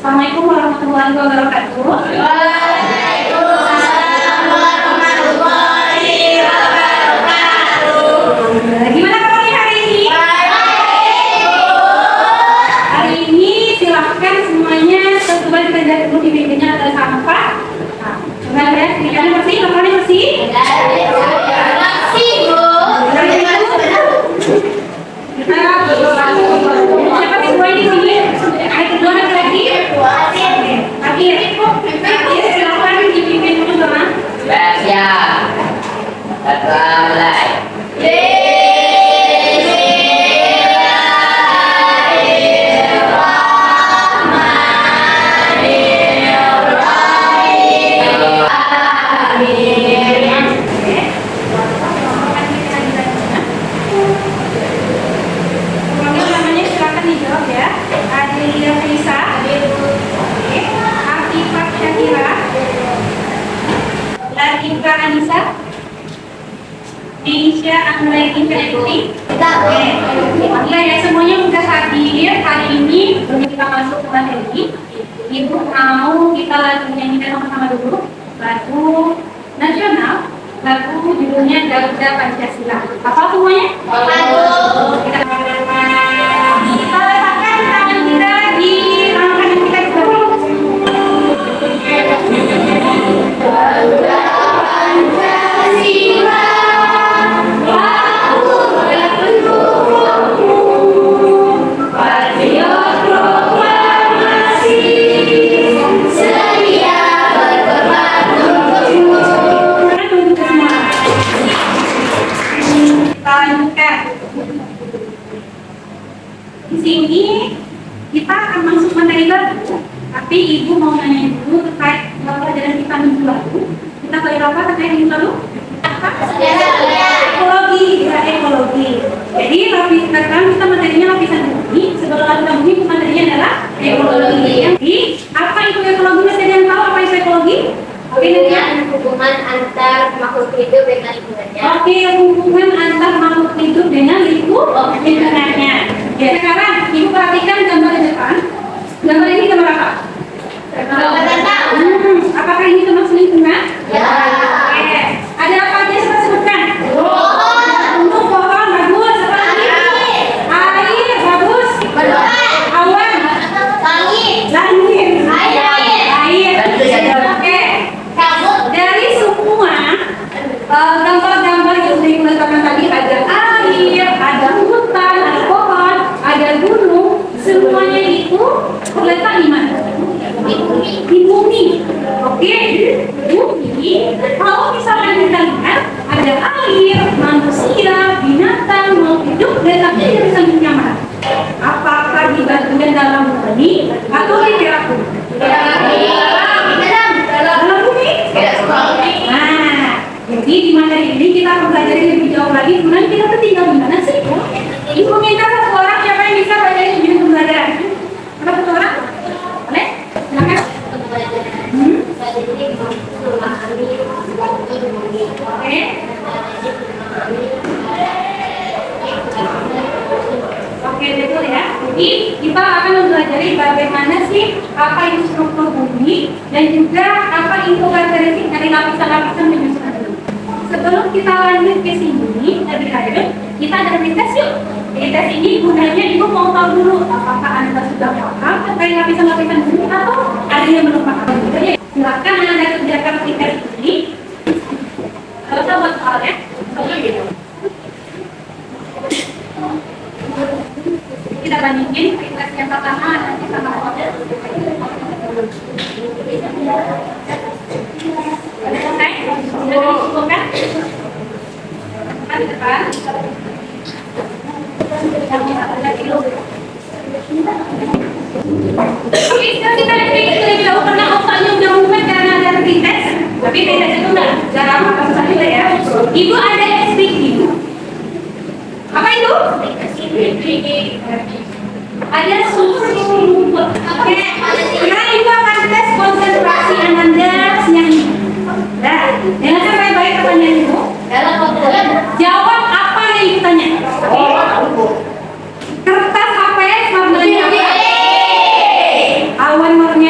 Assalamualaikum warahmatullahi wabarakatuh. Waalaikumsalam warahmatullahi wabarakatuh. Gimana kabarnya hari ini? Baik. Hari ini silahkan semuanya coba kita lihat dulu di mejanya ada sampah. Nah, coba lihat, ikannya bersih, lapangannya bersih. Makasih, Bu. Siapa kedua di sini? Ada kedua lagi? Akhir. Silahkan dipimpin dulu, Mama. Siap. Kita mulai. Namanya silakan dijawab ya. Adelia Risa, Afifah Syakira, Latifah Anissa, Indonesia Anggraini Februari. Oke, ya semuanya sudah hadir hari ini. Sebelum kita masuk ke materi, Ibu mau kita lagu nyanyikan sama-sama dulu lagu nasional, lagu judulnya Garuda Pancasila. Apa semuanya? Kita letakkan tangan kita di tangan kanan kita di bawah. Garuda Pancasila, aku berbentuk patriot proklamasi, sedia berkorban untukmu. Kita tunggu ke semua. Kita lanjutkan. Di sini kita akan masuk materi baru, tapi Ibu mau nanya dulu terkait pelajaran kita minggu lalu. Kita belajar apa terkait minggu lalu? Apa? Ekologi, ya ekologi. Jadi sekarang kita materinya lapisan bumi. Sebelum lapisan bumi materinya adalah ekologi. Jadi apa itu ekologi? Masih ada yang tahu apa itu ekologi? Oke, Hubungan antar makhluk hidup dengan lingkungannya. Oke, hubungan antar makhluk hidup dengan lingkungannya. Ya, sekarang Ibu perhatikan gambar di depan. Gambar ini gambar apa? Gambar tentang. Apakah ini termasuk lingkungan? Ya. Oke. Ada apa aja sebutkan? Pohon. Untuk pohon bagus. Air bagus. Awan. Langit. Air. Oke. Dari semua gambar-gambar yang sudah diletakkan tadi, ada air, ada hutan, ada pohon, ada gunung, semuanya itu terletak di mana? Di bumi. Oke, bumi. Kalau misalkan kita lihat ada air, manusia, binatang, makhluk hidup, letaknya dari sampingnya mana? Apakah di bagian dalam bumi atau di dalam bumi? Dalam bumi. Nah, jadi di materi ini kita akan belajar lebih jauh lagi. Kemudian kita tuh tinggal di mana sih? Ibu minta satu orang siapa yang bisa belajar di pembelajaran? Ada satu orang? Boleh? Silakan. Oke. Oke, betul ya. Jadi kita akan mempelajari bagaimana sih apa itu struktur bumi dan juga apa itu karakteristik dari lapisan-lapisan penyusunan bumi. Sebelum kita lanjut ke sini lebih lanjut, kita ada tes yuk. Di tes ini gunanya Ibu mau tahu dulu apakah Anda sudah paham terkait lapisan-lapisan bumi atau ada yang belum paham. Jadi silakan Anda kerjakan di tes ini. Kalau saya buat soalnya, gitu. Kita bandingin tes yang pertama nanti sama selesai? Sudah dikumpulkan? Di depan. Oke, sekarang kita lihat lebih jauh karena otaknya udah mumet karena ada tes. Tapi tes itu enggak jarang susah juga ya. Ibu ada SPQ. Apa itu? Ada susu rumput. Oke, sekarang Ibu akan tes konsentrasi Ananda siang ini. Nah, dengarkan baik-baik pertanyaan Ibu. Jawab apa yang Ibu tanya? Kertas HPS warnanya apa? Awan warna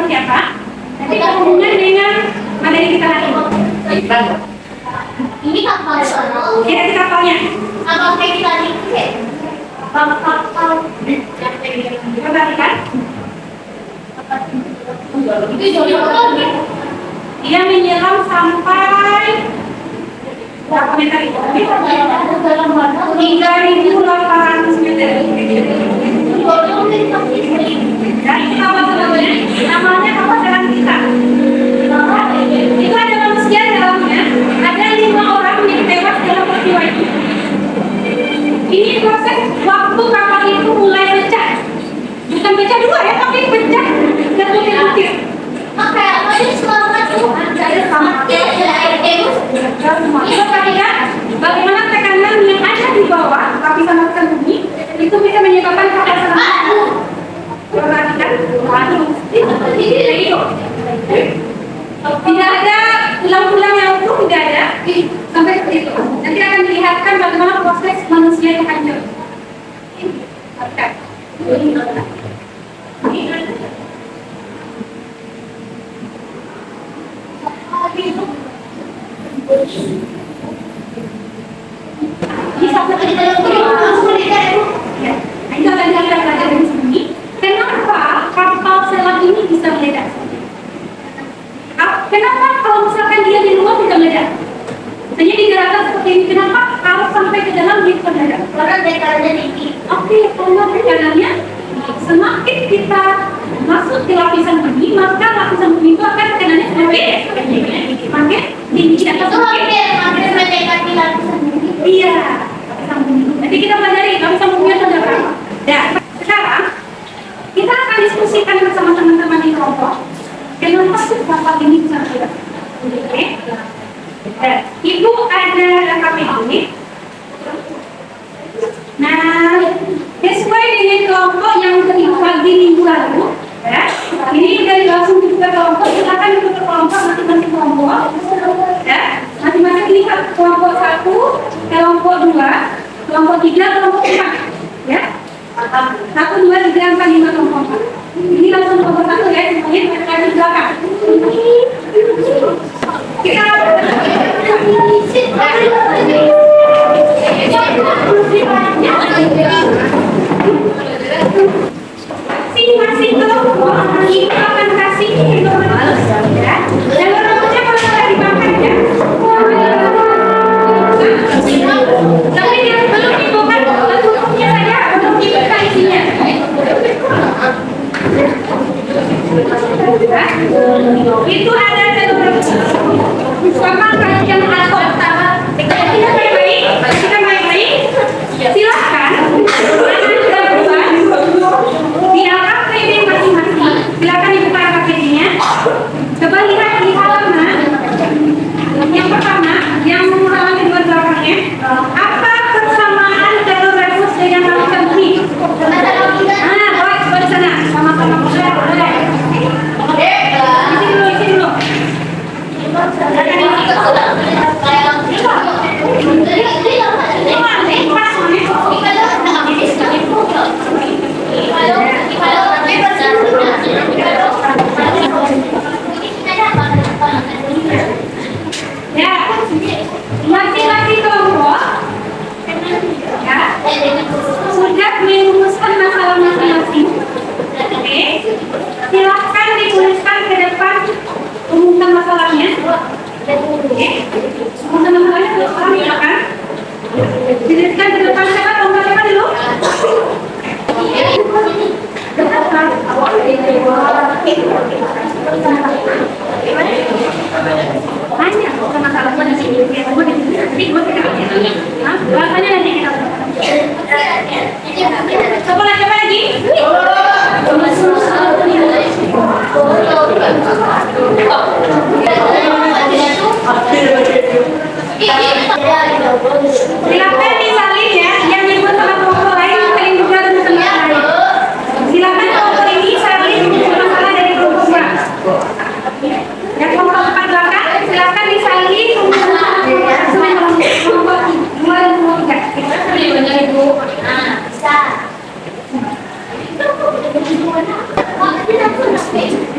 seperti apa? Nanti berhubungan dengan materi kita hari ini. Ini kapal. Kita kapalnya. Kapal kayak kita nih. Kapal. Perhatikan. Itu jadi apa? Dia menyelam sampai berapa meter itu? 3.800 meter. Dan itu kapal selanjutnya, namanya kapal selam kita. Itu ada manusia di dalamnya, ada 5 orang yang tewas dalam peristiwa itu. Ini proses waktu kapal itu mulai pecah. Bukan pecah dua ya, tapi pecah dan butir-butir. Oke, apa ini selamat tuh? Itu perhatikan bagaimana tekanan yang ada di bawah lapisan-lapisan bumi itu bisa menyebabkan kapal selam. Perhatikan, itu. Tidak ada tulang-tulang yang utuh, tidak ada sampai seperti itu. Nanti akan dilihatkan bagaimana proses manusia yang hancur. Bisa itu akan kita pelajari di sini. Kenapa kapal selam ini bisa meledak? Kenapa kalau misalkan dia di luar tidak meledak? Hanya di daratan seperti ini, kenapa harus sampai ke dalam dia meledak? Karena tekanannya tinggi. Oke, karena tekanannya semakin kita masuk ke lapisan bumi, maka lapisan bumi itu akan tekanannya semakin tinggi atau Itu hampir mendekati lapisan bumi. iya, lapisan bumi. Nanti kita pelajari lapisan bumi itu ada berapa. Dan sekarang kita akan diskusikan bersama teman-teman di kelompok. Kenapa sih kapal ini bisa meledak? Oke. Dan ibu ada rekaman ini. Nah, sesuai dengan kelompok yang terbagi minggu lalu, ya. Ini dari langsung dibuka kelompok, silakan dibuka kelompok masing-masing kelompok, ya. Masing-masing lihat kelompok 1, kelompok 2, kelompok 3, kelompok 4, ya. 1, 2, 3, 4, 5 kelompok. Ini langsung kelompok 1 ya, semuanya kita di belakang. Kita masing-masing kelompok kita akan kasih informasi ya. Dan rambutnya kalau sudah dimakan ya. Tapi yang belum dibuka tutupnya saja, belum dibuka isinya. Itu ada sama kajian atau pertama. Kita baik-baik, silakan. Diangkat PD masing-masing. Silakan dibuka KPD-nya. Coba lihat di halaman. Yang pertama, yang halaman kedua belakangnya. Apa persamaan telur rebus dengan lapisan bumi? Baik, coba di sana. Sama-sama boleh. Isi dulu. Ya, masing-masing kelompok ya sudah merumuskan masalah masing-masing. Oke, silahkan dituliskan ke depan rumusan masalahnya. Oke, rumusan masalahnya silakan dituliskan ke depan. Siapa kelompok siapa dulu? Banyak masalahnya di sini. Bahasanya nanti kita coba lagi. Silakan disalin ya, yang nyebut sama kelompok lain pengen juga tentang lain. Silakan kelompok ini salin masalah dari kelompok dua. Yang kelompok 4 belakang silakan disalin sesuai kelompok 2 dan kelompok 3.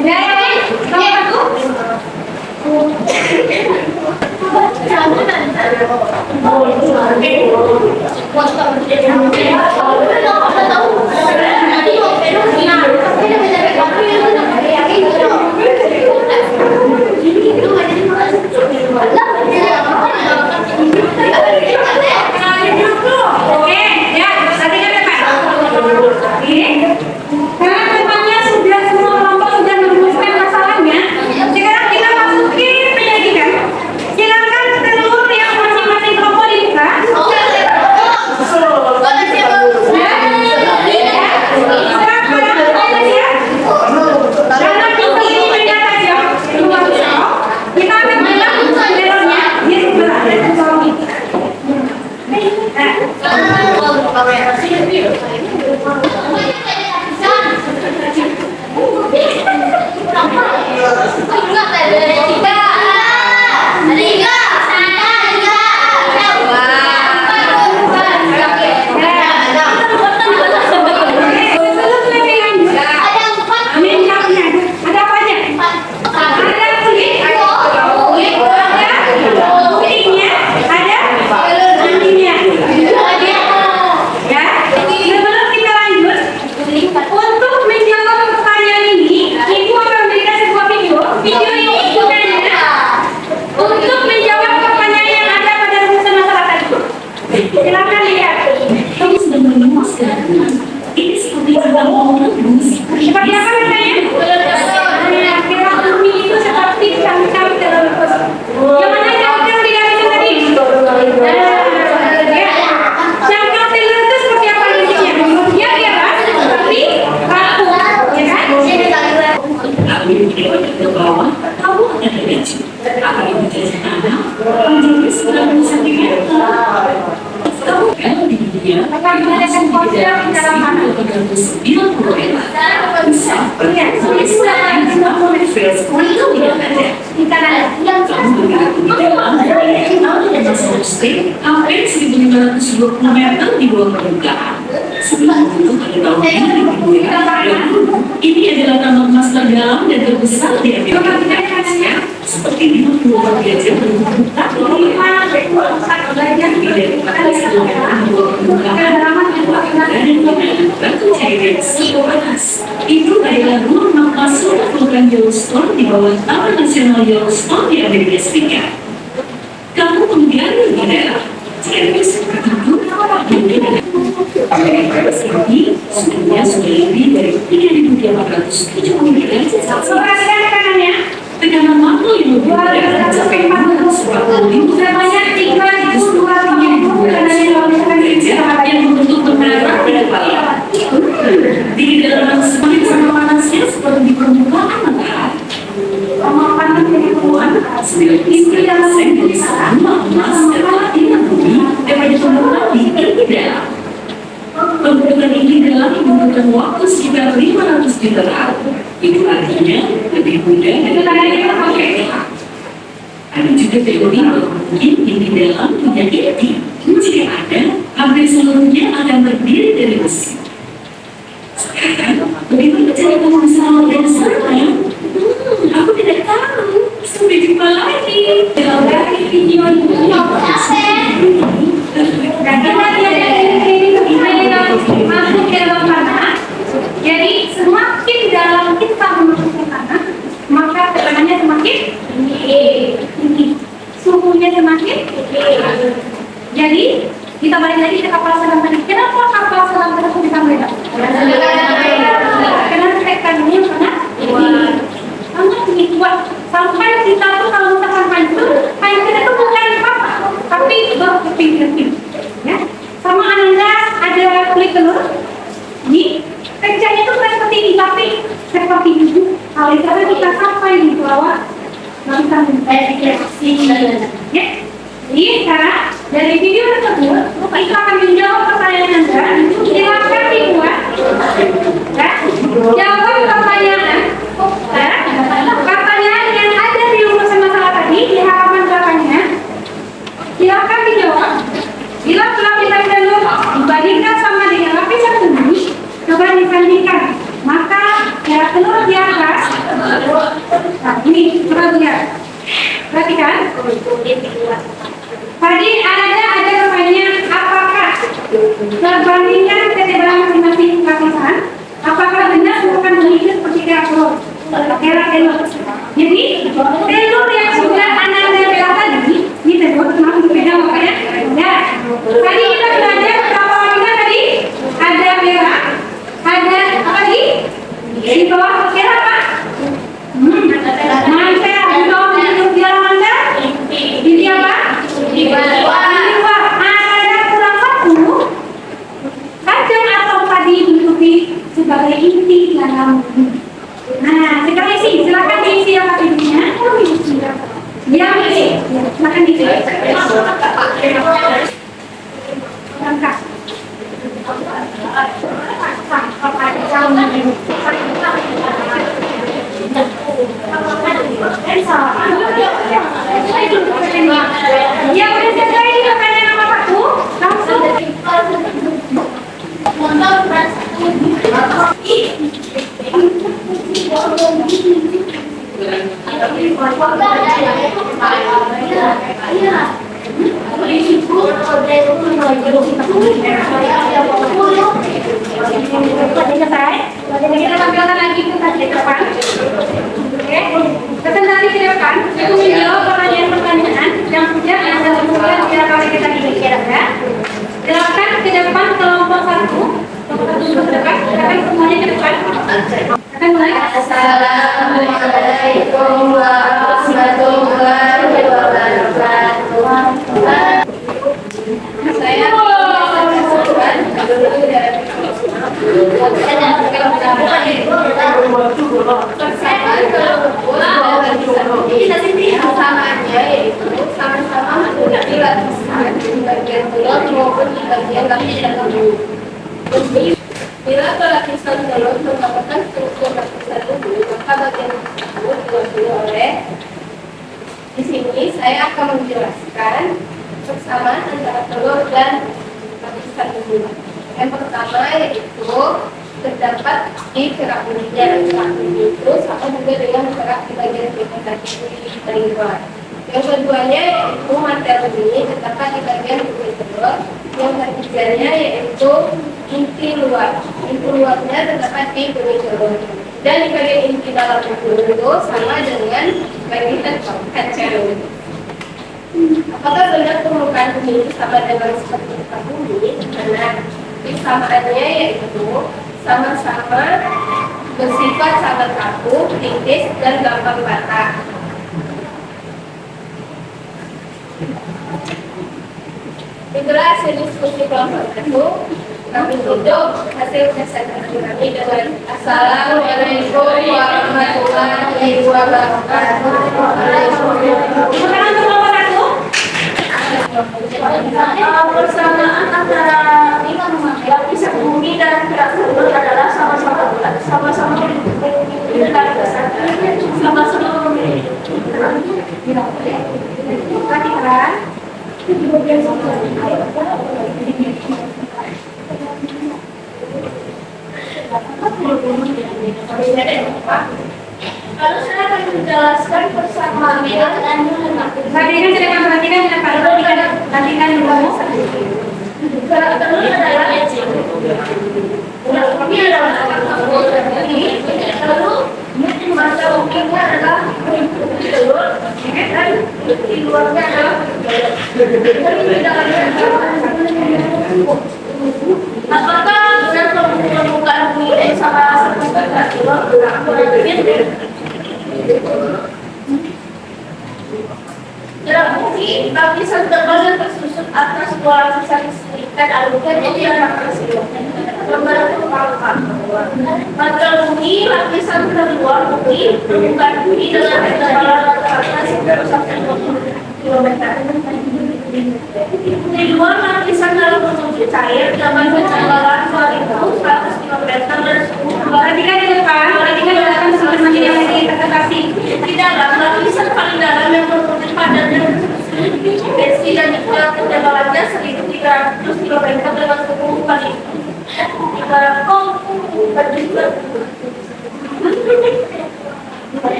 Bisa. Oke, ya, tadi kan ya, Pak? Ini, karena temannya sudah semua kelompok sudah merumuskan masalahnya, sekarang kita masuki penyajikan. Silakan telur yang masing-masing kelompok dibuka. Ada apa aja? Ada kulit, ada putihnya, ada nantinya. Ya, sebelum kita lanjut, untuk menjawab pertanyaan ini, Ibu akan memberikan sebuah video. Video ini gunanya untuk menjawab pertanyaan yang ada pada rumusan masalah tadi. Silakan lihat. Kamu sedang merumuskan. Ini seperti sedang merumus. Seperti apa katanya? Kira bumi itu seperti cangkang telur. Yang mana cangkang tidak bisa tadi? Ya. Cangkang telur itu seperti apa bentuknya? Dia ialah seperti paku, ya kan? Aku tidak ke bawah, kamu akan tergaji. Akan menjadi tanah, menjadi sedang sakitnya. Kamu kan di dunia, Akan mengadakan konser di dalam mana? 90 era. Bisa Iya, berkisah tidak ada. di kanan. Kamu bergerak di dalam dan selesai hampir 1.520 meter di bawah permukaan. Sebelum itu pada tahun 2002, ini adalah tambang emas terdalam dan terbesar di Amerika. Seperti 50 derajat berbentuk kaki. Batu cairan siku panas. Itu adalah ruang magma surat vulkan Yellowstone di bawah Taman Nasional Yellowstone di Amerika Serikat. Kamu menggali daerah cairan seperti itu, Amerika Serikat suhunya sudah lebih dari 3.870 derajat Celcius. Perhatikan tekanannya. Tekanan makro yang lebih rendah mencapai 445 Sebanyak 3.200 tekanannya luar biasa. derajat yang membentuk menara pada kepala. Di kedalaman semakin sama panasnya seperti di permukaan matahari. Sama panas dengan kuat. 90% dari sama emas terdapat di bumi daripada permukaan di inti dalam. Pembentukan inti dalam membutuhkan waktu sekitar 500 juta tahun. Itu artinya lebih mudah Itu tadi kita pakai. Ada juga teori bahwa mungkin inti dalam punya inti. Jika ada, hampir seluruhnya akan terdiri dari besi. Sekarang, bagaimana cara kamu bisa melihat sana? Aku tidak tahu. Sampai jumpa lagi. Dalam video ini dan kita lihat ini masuk ke dalam tanah. Jadi semakin dalam kita masuk ke tanah, maka tekanannya semakin tinggi, suhunya semakin tinggi. Jadi kita balik lagi ke kapal selam tadi. Kenapa kapal selam terus bisa meledak? Karena tekanannya sangat tinggi kuat. Sampai kita tuh kalau misalkan hancur kita tuh bukan apa, tapi berkeping-keping. Ya, sama Ananda ada kulit telur. Ini pecahnya tuh seperti ini, tapi seperti itu. Kalau misalkan kita sampai di bawah, kita ya. Jadi sekarang dari video tersebut kita akan menjawab pertanyaan Anda. Silakan dibuat. Ya, jawab pertanyaan. Ya, pertanyaan yang ada di rumusan masalah tadi di halaman belakangnya. Silakan dijawab. Bila lapisan telur dibandingkan sama dengan lapisan bumi, coba dibandingkan. Maka ya telur di atas. Nah, ini coba lihat. Perhatikan. Tadi ada namanya apakah perbandingan ketebalan masing-masing lapisan, apakah benar merupakan begitu seperti telur? Jadi telur yang sudah Anda tempel tadi, ini telur langsung dipegang makanya. Ya. Tadi kita belajar berapa lapisan tadi? Ada merah, ada apa lagi? Di bawah kira apa? Mantel di bawah untuk jalan Anda. Ini apa? Di bawah. Ada kurang satu. Kacang atau padi ditutupi sebagai inti dalam. Nah, sekarang isi. Silakan diisi apa intinya? Yang isi. Silakan diisi. Lengkap. Ya udah selesai ini makanan nama Pakku. Langsung. Kita tampilkan lagi ke depan. Oke, kita nanti ke depan. Itu menjawab pertanyaan-pertanyaan yang sudah Anda lakukan setiap kali kita bicarakan. Silakan ke depan kelompok satu. Kelompok satu ke depan. Silakan semuanya ke depan. Akan mulai. Assalamualaikum warahmatullahi wabarakatuh. Saya samaannya yaitu sama-sama menggunakan lapisan di bagian telur maupun di bagian lapisan lumbung. Bila lapisan telur mendapatkan struktur lapisan lumbung, maka bagian tersebut diwakili oleh. Di sini saya akan menjelaskan persamaan antara telur dan lapisan lumbung. Yang pertama yaitu terdapat di kerak buninya dan kerak buni itu sama juga dengan kerak di bagian vegetasi dari luar. Yang keduanya yaitu mantel buni terdapat di bagian bumi telur. Yang ketiganya yaitu inti luar. Inti luarnya terdapat di bumi telur. Dan di bagian inti dalam bumi itu sama dengan bagian kacang. Apakah benar permukaan bumi itu sama dengan seperti permukaan bumi? Karena persamaannya yaitu sama-sama bersifat sangat kaku, tipis, dan gampang patah. Itulah hasil diskusi kelompok satu. Kami tutup hasil presentasi kami dengan Assalamualaikum warahmatullahi wabarakatuh. Persamaan antara lapisan bumi dan kerak telur adalah sama-sama perhatikan. Lalu saya akan menjelaskan persamaan dan perhatikan dulu. Kerak telur adalah ini adalah lalu masa ukirnya adalah telur dan di luarnya adalah apakah benar permukaan bumi sama seperti telur? Kerak bumi lapisan tebal dan tersusun atas dua lapisan selikat alukan yang terseluruh. Mantel bumi lapisan terluar bumi permukaan bumi dengan ketebalan rata-rata 1 km. Di luar lapisan dalam bentuk cair dengan ketebalan 2.100 km dan perhatikan di depan, perhatikan di belakang seperti yang kita kasih. Di dalam lapisan paling dalam yang berbentuk padat dan besi dan ketebalannya 1.300 km dengan suhu paling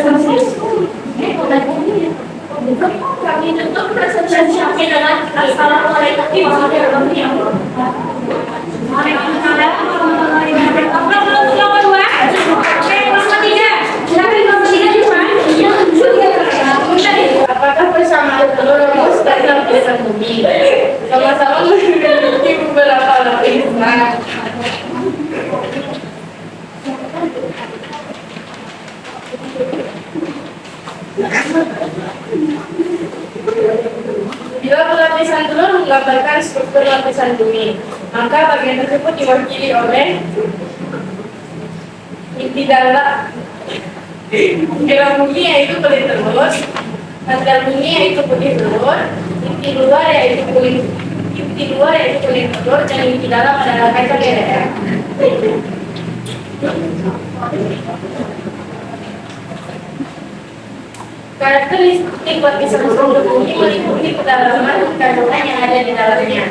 Celcius. Kami tutup presentasi kami dengan assalamualaikum warahmatullahi wabarakatuh. Apakah persamaan telur rumus dan lapisan bumi sama-sama memiliki beberapa lapisan? Bila lapisan telur menggambarkan struktur lapisan bumi, maka bagian tersebut diwakili oleh inti dalam bumi yaitu kulit telur, mantel bumi yaitu putih telur, inti luar yaitu kulit telur, dan inti dalam adalah kaca gereja. Karakteristik lapisan struktur bumi meliputi kedalaman kandungan yang ada di dalamnya.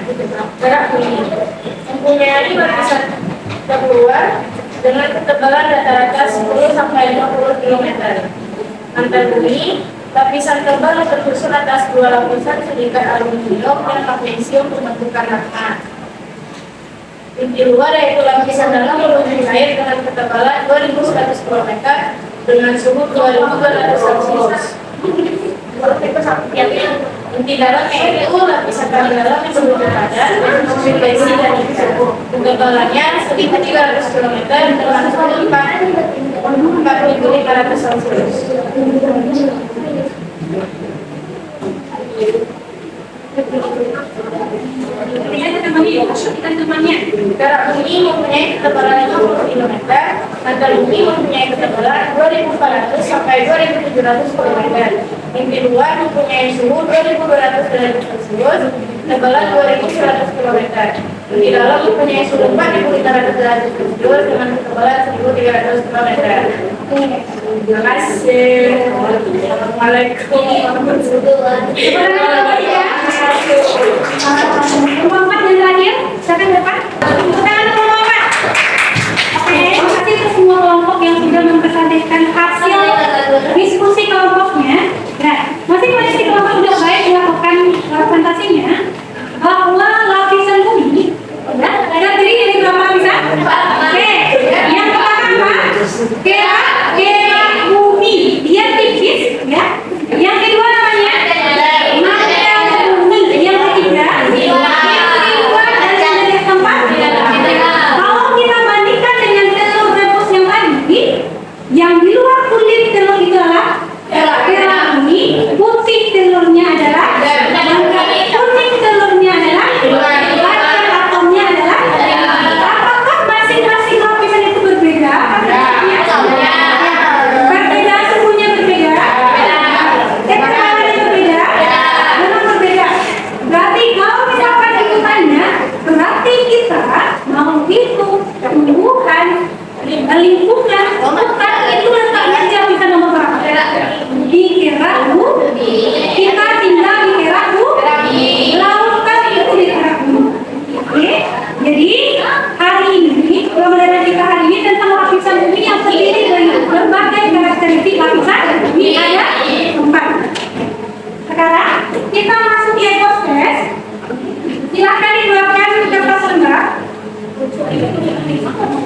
Gerak bumi mempunyai lapisan terluar dengan ketebalan rata-rata 10 sampai 50 km. Mantel bumi, lapisan tebal yang tersusun atas dua lapisan silikat aluminium dan magnesium pembentukan magma. Inti luar yaitu lapisan dalam berhubung air dengan ketebalan 2100 km dengan suhu 2200 Celcius. Inti dalam yaitu lapisan paling dalam yang sebelum padat, substansi dan ketebalannya 1300 km dengan suhu 4500 Celcius. Gerak bumi mempunyai ketebalan 50 km, mantel bumi mempunyai ketebalan 2400 sampai 2700 km. Inti luar mempunyai suhu 2200 derajat Celcius, ketebalan 2100 km. Inti dalam mempunyai suhu 4500 derajat Celcius dengan ketebalan 1300 km. Terima kasih. Assalamualaikum warahmatullahi wabarakatuh. Muhammad dan Daniel, silakan depan. Tangan Muhammad. Oke, terima kasih untuk semua kelompok yang sudah mempresentasikan hasil diskusi kelompoknya. Nah, masing-masing kelompok sudah baik melakukan presentasinya bahwa lapisan bumi terdiri dari berapa lapisan? Oke, yang pertama gerak bumi, dia tipis, ya. Yang kedua namanya mantel bumi, yang ketiga yang di luar kulit telur itu adalah gerak bumi, putih telurnya adalah kuning telurnya adalah bagian atomnya adalah. Apakah masing-masing lapisan itu berbeda? Berbeda, suhunya berbeda, ketebalannya berbeda, memang berbeda. Berarti kalau misalkan hitungannya, berarti kita mau hitung tumbuhan lingkungan, bukan itu letaknya di lapisan nomor berapa? Di gerak bumi. Kita tinggal di gerak bumi. Lautan itu di gerak bumi. Oke? Jadi hari ini pembelajaran kita hari ini tentang lapisan bumi yang terdiri dari berbagai karakteristik lapisan bumi ada 4. Sekarang kita masuk di ekosfera. Silakan dikeluarkan kertas lembar.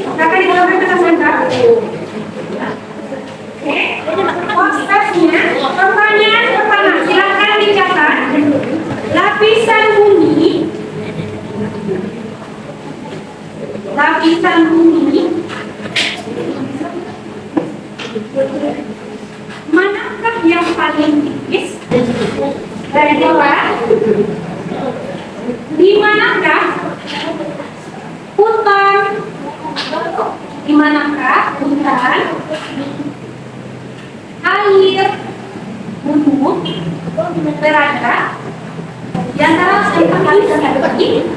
Silakan dikeluarkan kertas lembar. Oke, prosesnya pertanyaan pertama, silakan dicatat lapisan bumi manakah yang paling tipis dari dua? Di manakah hutan? Di manakah hutan? Air, gunung berada di antara empat lapisan ini.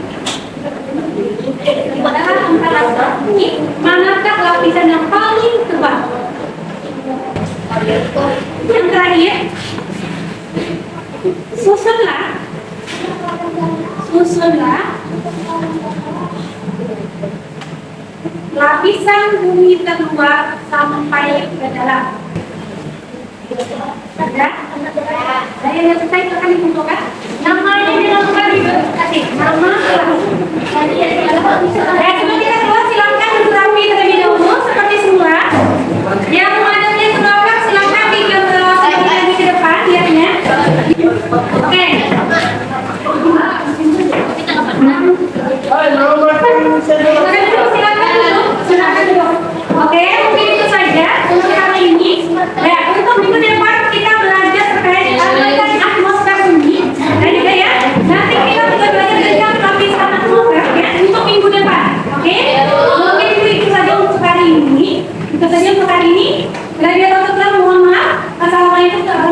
Antara empat lapisan ini, manakah lapisan yang paling tebal? Yang terakhir, susunlah lapisan bumi terluar 1 sampai ke dalam. Ya? Saya yang selesai itu akan dikumpulkan. Namanya dilakukan di kasih nama kelas. Sebelum kita keluar silakan duduk rapi terlebih dahulu seperti semula. Yang menghadapnya ke belakang silakan di ke depan lihatnya. Oke. Silakan duduk. Oke, mungkin itu saja untuk kali ini. Ya, untuk minggu depan kita belajar terkait atmosfer sunyi dan juga ya. Nanti kita juga belajar tentang lapisan atmosfer ya untuk minggu depan. Oke? Mungkin itu saja untuk hari ini. Itu saja untuk hari ini. Bila dia mohon maaf. Assalamualaikum warahmatullahi wabarakatuh.